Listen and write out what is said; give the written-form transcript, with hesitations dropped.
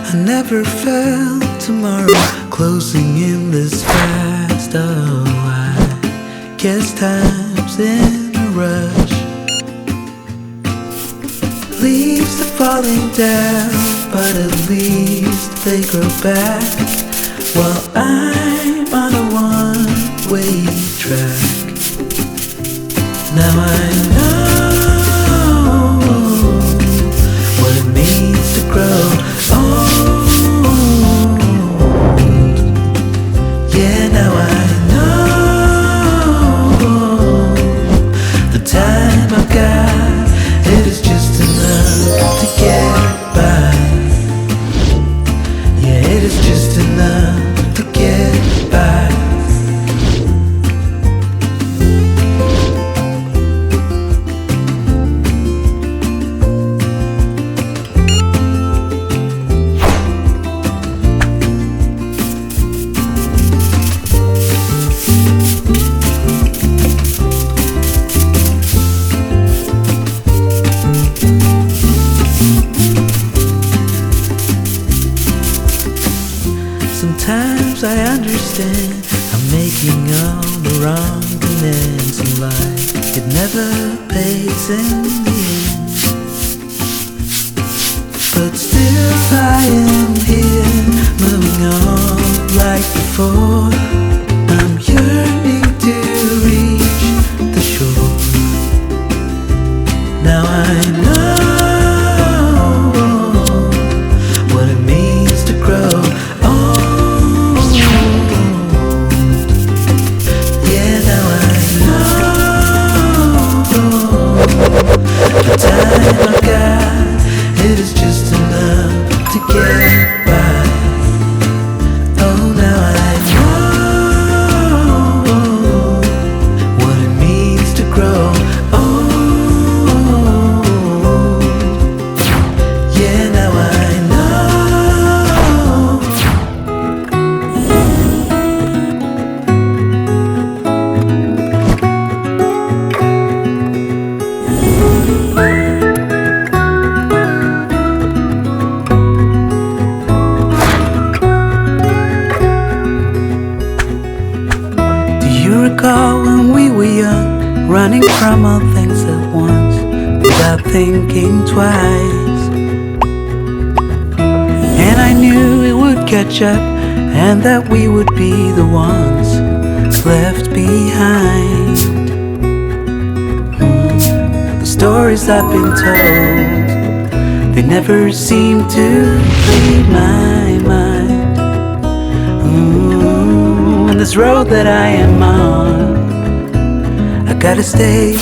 I never felt tomorrow closing in this fast. Oh, I guess time's in a rush. Leaves are falling down, but at least they grow back. While I'm on a one-way track. Now I know what it means to grow old. Yeah, now I know the time I've got, it is just enough to get by. Yeah, it is just enough to get by. Sometimes I understand I'm making all the wrong demands in life. It never pays in the end, but still I am here, moving on like before. I'm yearning to reach the shore. Now I know what it means to grow. The time I've got, it is just enough to get by. Oh, now I know what it means to grow old. Yeah, now I know. Recall when we were young, running from all things at once, without thinking twice. And I knew it would catch up, and that we would be the ones left behind. stories I've been told, they never seem to leave my mind. On this road that I am on, I gotta stay